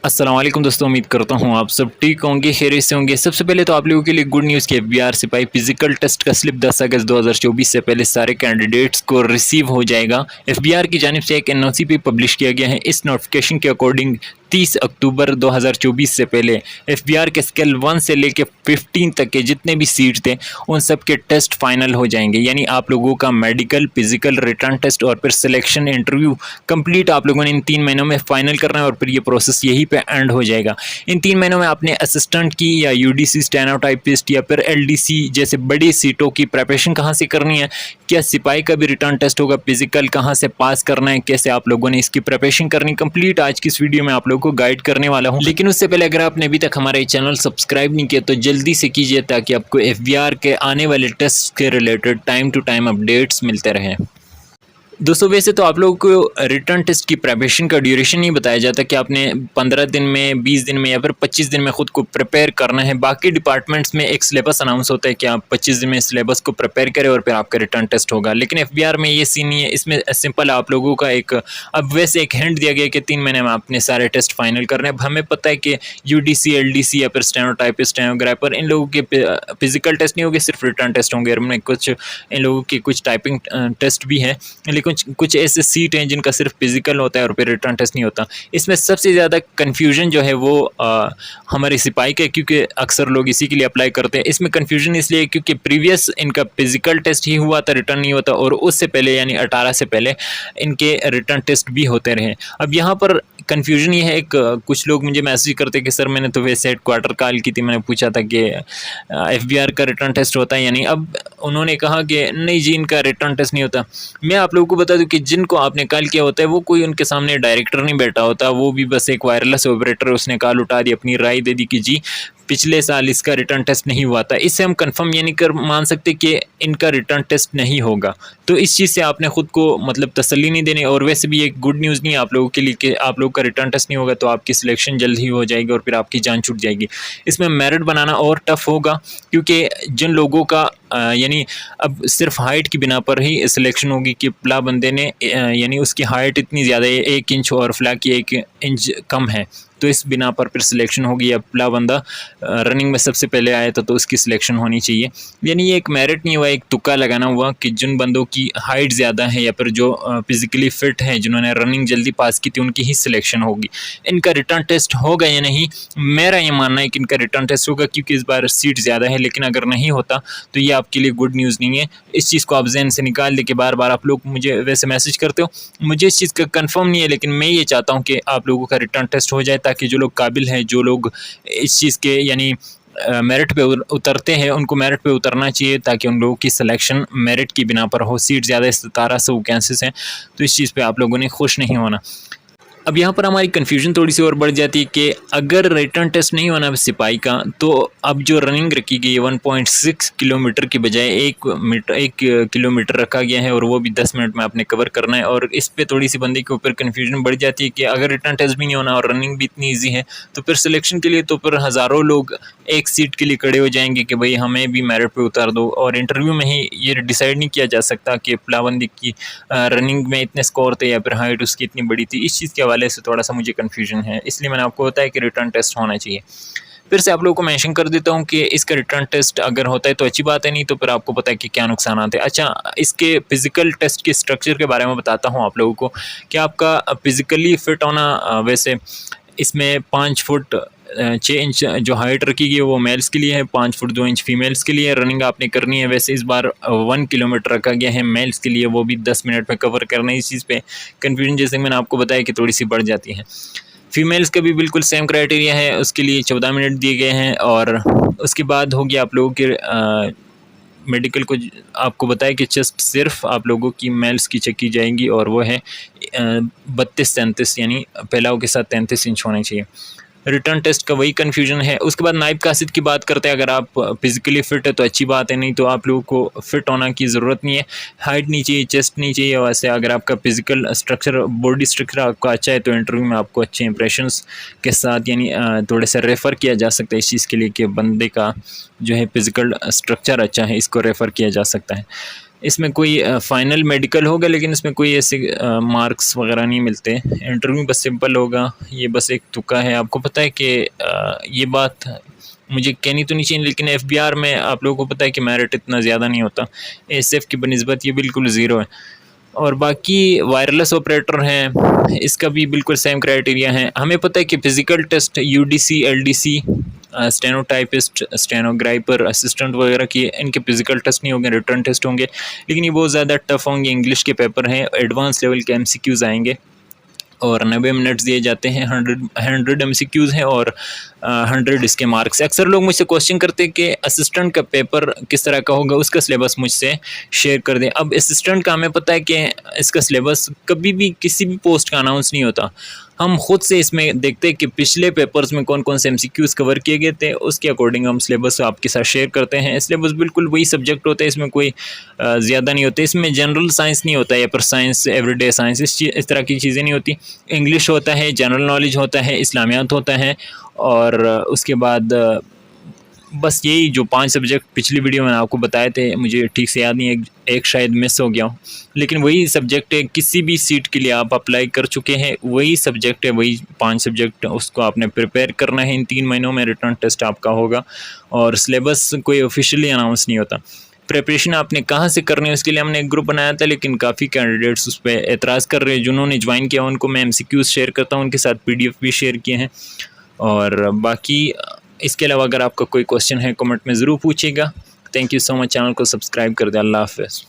अस्सलाम वालेकुम दोस्तों, उम्मीद करता हूँ आप सब ठीक होंगे, खैरियत से होंगे। सबसे पहले तो आप लोगों के लिए गुड न्यूज़ कि एफबीआर सिपाही फिजिकल टेस्ट का स्लिप 10 अगस्त 2024 से पहले सारे कैंडिडेट्स को रिसीव हो जाएगा। एफबीआर की जानिब से एक एनओसी भी पब्लिश किया गया है। इस नोटिफिकेशन के अकॉर्डिंग 30 अक्टूबर 2024 से पहले एफबीआर के स्केल 1 से लेकर 15 तक के जितने भी सीट थे उन सब के टेस्ट फाइनल हो जाएंगे। यानी आप लोगों का मेडिकल, फिजिकल, रिटर्न टेस्ट और फिर सिलेक्शन इंटरव्यू कंप्लीट आप लोगों ने इन 3 महीनों में फाइनल करना है और फिर ये प्रोसेस यहीं पे एंड हो जाएगा। इन 3 महीनों में आपने असिस्टेंट की या यूडीसी, स्टेनोटाइपिस्ट या फिर एलडीसी जैसे बड़ी सीटों की प्रिपरेशन कहाँ से करनी है, क्या सिपाही का भी रिटर्न टेस्ट होगा, फिजिकल कहाँ से पास करना है, कैसे आप लोगों ने इसकी प्रिपरेशन करनी, कंप्लीट आज की इस वीडियो में आप लोगों को गाइड करने वाला हूं। लेकिन उससे पहले अगर आपने अभी तक हमारा चैनल सब्सक्राइब नहीं किया तो जल्दी से कीजिए ताकि आपको एफबीआर के आने वाले टेस्ट के related time to time updates मिलते रहें। दोस्तों वैसे तो आप लोगों को रिटर्न टेस्ट की प्रिपरेशन का ड्यूरेशन नहीं बताया जाता कि आपने 15 दिन में, 20 दिन में या फिर 25 दिन में खुद को प्रिपेयर करना है। बाकी डिपार्टमेंट्स में एक सिलेबस अनाउंस होता है कि आप 25 दिन में सिलेबस को प्रिपेयर करें और फिर आपका रिटर्न टेस्ट होगा। लेकिन एफबीआर में ये सीन नहीं है। इसमें सिंपल आप लोगों का अब वैसे एक हिंट दिया गया कि 3 महीने में आपने सारे टेस्ट फाइनल करने हैं। अब हमें पता है कि यूडीसी, एलडीसी या फिर स्टेनोटाइपिस्ट, स्टेनोग्राफर इन लोगों के फिजिकल टेस्ट नहीं होंगे, सिर्फ रिटर्न टेस्ट होंगे। और में कुछ इन लोगों के कुछ टाइपिंग टेस्ट भी हैं, लेकिन कुछ ऐसे सीट हैं जिनका सिर्फ फिजिकल होता है और फिर रिटर्न टेस्ट नहीं होता। इसमें सबसे ज़्यादा कन्फ्यूजन जो है वो हमारे सिपाही का, क्योंकि अक्सर लोग इसी के लिए अप्लाई करते हैं। इसमें कन्फ्यूजन इसलिए क्योंकि प्रीवियस इनका फिजिकल टेस्ट ही हुआ था, रिटर्न नहीं होता, और उससे पहले यानी 18 से पहले इनके रिटर्न टेस्ट भी होते रहे। अब यहाँ पर कन्फ्यूजन ये है, कुछ लोग मुझे मैसेज करते कि सर मैंने तो वैसे हेडक्वार्टर कॉल की थी, मैंने पूछा था कि एफबीआर का रिटर्न टेस्ट होता है या नहीं। अब उन्होंने कहा कि नहीं जी, इनका रिटर्न टेस्ट नहीं होता। मैं आप लोगों को बता दूं कि जिनको आपने कॉल किया होता है वो कोई उनके सामने डायरेक्टर नहीं बैठा होता, वो भी बस एक वायरलेस ऑपरेटर, उसने कॉल उठा दी, अपनी राय दे दी कि जी पिछले साल इसका रिटर्न टेस्ट नहीं हुआ था। इससे हम कंफर्म ये नहीं कर मान सकते कि इनका रिटर्न टेस्ट नहीं होगा। तो इस चीज़ से आपने खुद को मतलब तसल्ली नहीं देनी। और वैसे भी एक गुड न्यूज़ नहीं है आप लोगों के लिए कि आप लोगों का रिटर्न टेस्ट नहीं होगा तो आपकी सिलेक्शन जल्द ही हो जाएगी और फिर आपकी जान छूट जाएगी। इसमें मेरिट बनाना और टफ होगा, क्योंकि जिन लोगों का यानी अब सिर्फ हाइट की बिना पर ही सिलेक्शन होगी कि प्ला बंदे ने यानी उसकी हाइट इतनी ज़्यादा है 1 इंच और फ्ला की 1 इंच कम है, तो इस बिना पर फिर सिलेक्शन होगी। या प्ला बंदा रनिंग में सबसे पहले आया था तो उसकी सिलेक्शन होनी चाहिए। यानी ये एक मेरिट नहीं हुआ, एक तुक्का लगाना हुआ कि जिन बंदों की हाइट ज़्यादा है या फिर जो फिजिकली फिट हैं, जिन्होंने रनिंग जल्दी पास की थी, उनकी ही सिलेक्शन होगी। इनका रिटर्न टेस्ट होगा या नहीं, मेरा ये मानना है कि इनका रिटर्न टेस्ट होगा, क्योंकि इस बार सीट ज़्यादा है। लेकिन अगर नहीं होता तो ये आपके लिए गुड न्यूज़ नहीं है। इस चीज़ को आप जहन से निकाल दे कि बार बार आप लोग मुझे वैसे मैसेज करते हो, मुझे इस चीज़ का कंफर्म नहीं है, लेकिन मैं ये चाहता हूँ कि आप लोगों का रिटर्न टेस्ट हो जाए ताकि जो लोग काबिल हैं, जो लोग इस चीज़ के यानी मेरिट पे उतरते हैं, उनको मेरिट पे उतरना चाहिए ताकि उन लोगों की सिलेक्शन मेरिट की बिना पर हो। सीट ज़्यादा 1700 वैकेंसीज हैं, तो इस चीज़ पे आप लोगों ने खुश नहीं होना। अब यहाँ पर हमारी कन्फ्यूजन थोड़ी सी और बढ़ जाती है कि अगर रिटर्न टेस्ट नहीं होना सिपाही का, तो अब जो रनिंग रखी गई है 1.6 किलोमीटर की बजाय 1 किलोमीटर रखा गया है, और वो भी 10 मिनट में आपने कवर करना है। और इस पे थोड़ी सी बंदे के ऊपर कन्फ्यूजन बढ़ जाती है कि अगर रिटर्न टेस्ट भी नहीं होना और रनिंग भी इतनी ईजी है तो फिर सिलेक्शन के लिए तो फिर हज़ारों लोग एक सीट के लिए खड़े हो जाएंगे कि भाई हमें भी मेरिट पे उतार दो। और इंटरव्यू में ही ये डिसाइड नहीं किया जा सकता कि प्लाबंदी की रनिंग में इतने स्कोर थे या फिर हाइट उसकी इतनी बड़ी थी। इस चीज़ के हवाले से थोड़ा सा मुझे कन्फ्यूजन है, इसलिए मैंने आपको बताया कि रिटर्न टेस्ट होना चाहिए। फिर से आप लोगों को मेंशन कर देता हूं कि इसका रिटर्न टेस्ट अगर होता है तो अच्छी बात है, नहीं तो फिर आपको पता है कि क्या नुकसान आते हैं। अच्छा, इसके फिजिकल टेस्ट के स्ट्रक्चर के बारे में बताता हूं आप लोगों को कि आपका फिजिकली फिट होना, वैसे इसमें 5 फुट 6 इंच जो हाइट रखी गई है वो मेल्स के लिए है, 5 फुट 2 इंच फीमेल्स के लिए रनिंग आपने करनी है। वैसे इस बार 1 किलोमीटर रखा गया है मेल्स के लिए, वो भी 10 मिनट में कवर करना है। इस चीज़ पे कन्फ्यूजन जैसे मैंने आपको बताया कि थोड़ी सी बढ़ जाती है। फीमेल्स का भी बिल्कुल सेम क्राइटेरिया है, उसके लिए 14 मिनट दिए गए हैं। और उसके बाद होगी आप लोगों के मेडिकल को आपको बताया कि चेस्ट सिर्फ आप लोगों की मेल्स की चेक की जाएंगी, और वो है 32-33 यानी फैलाव के साथ 33 इंच होने चाहिए। रिटर्न टेस्ट का वही कन्फ्यूजन है। उसके बाद नाइब कासिद की बात करते हैं। अगर आप फिजिकली फिट है तो अच्छी बात है, नहीं तो आप लोगों को फिट होना की ज़रूरत नहीं है। हाइट नहीं चाहिए, चेस्ट नहीं चाहिए। वैसे अगर आपका फिजिकल स्ट्रक्चर, बॉडी स्ट्रक्चर आपका अच्छा है तो इंटरव्यू में आपको अच्छे इंप्रेशंस के साथ यानी थोड़े से रेफ़र किया जा सकता है इस चीज़ के लिए कि बंदे का जो है फिजिकल स्ट्रक्चर अच्छा है, इसको रेफ़र किया जा सकता है। इसमें कोई फ़ाइनल मेडिकल होगा, लेकिन इसमें कोई ऐसे मार्क्स वगैरह नहीं मिलते। इंटरव्यू बस सिंपल होगा, ये बस एक तुक्का है। आपको पता है कि ये बात मुझे कहनी तो नहीं चाहिए, लेकिन एफबीआर में आप लोगों को पता है कि मेरिट इतना ज़्यादा नहीं होता। एसएफ की बनिस्बत ये बिल्कुल ज़ीरो है। और बाकी वायरलेस ऑपरेटर हैं, इसका भी बिल्कुल सेम क्राइटेरिया है। हमें पता है कि physical test UDC, LDC, stenotypist, stenographer, assistant वगैरह की इनके फ़िज़िकल टेस्ट नहीं होंगे, रिटर्न टेस्ट होंगे, लेकिन ये बहुत ज़्यादा टफ होंगे। इंग्लिश के पेपर हैं, एडवांस लेवल के एमसीक्यूज़ आएंगे और 90 मिनट्स दिए जाते हैं। 100 एमसीक्यूज़ हैं और 100 इसके मार्क्स। अक्सर लोग मुझसे क्वेश्चन करते हैं कि असिस्टेंट का पेपर किस तरह का होगा, उसका सिलेबस मुझसे शेयर कर दें। अब असिस्टेंट का हमें पता है कि इसका सिलेबस कभी भी किसी भी पोस्ट का अनाउंस नहीं होता। हम खुद से इसमें देखते हैं कि पिछले पेपर्स में कौन कौन से एमसीक्यूज़ कवर किए गए थे, उसके अकॉर्डिंग हम सिलेबस आपके साथ शेयर करते हैं। सिलेबस बिल्कुल वही सब्जेक्ट होता है, इसमें कोई ज़्यादा नहीं होते। इसमें जनरल साइंस नहीं होता या पर साइंस, एवरीडे साइंस, इस तरह की चीज़ें नहीं होती। इंग्लिश होता है, जनरल नॉलेज होता है, इस्लामियात होता है, और उसके बाद बस यही जो 5 सब्जेक्ट पिछली वीडियो में आपको बताए थे, मुझे ठीक से याद नहीं है, एक शायद मिस हो गया हो, लेकिन वही सब्जेक्ट है। किसी भी सीट के लिए आप अप्लाई कर चुके हैं, वही सब्जेक्ट है, वही 5 सब्जेक्ट, उसको आपने प्रिपेयर करना है। इन 3 महीनों में रिटर्न टेस्ट आपका होगा और सिलेबस कोई ऑफिशियली अनाउंस नहीं होता। प्रिपरेशन आपने कहाँ से करनी है, उसके लिए हमने एक ग्रुप बनाया था, लेकिन काफ़ी कैंडिडेट्स उस पर एतराज़ कर रहे हैं। जिन्होंने ज्वाइन किया उनको मैं एमसीक्यूज़ शेयर करता हूँ, उनके साथ पीडीएफ भी शेयर किए हैं। और बाकी इसके अलावा अगर आपका कोई क्वेश्चन है कमेंट में ज़रूर पूछिएगा। Thank you so much. Channel को सब्सक्राइब कर दें। अल्लाह हाफ़िज़।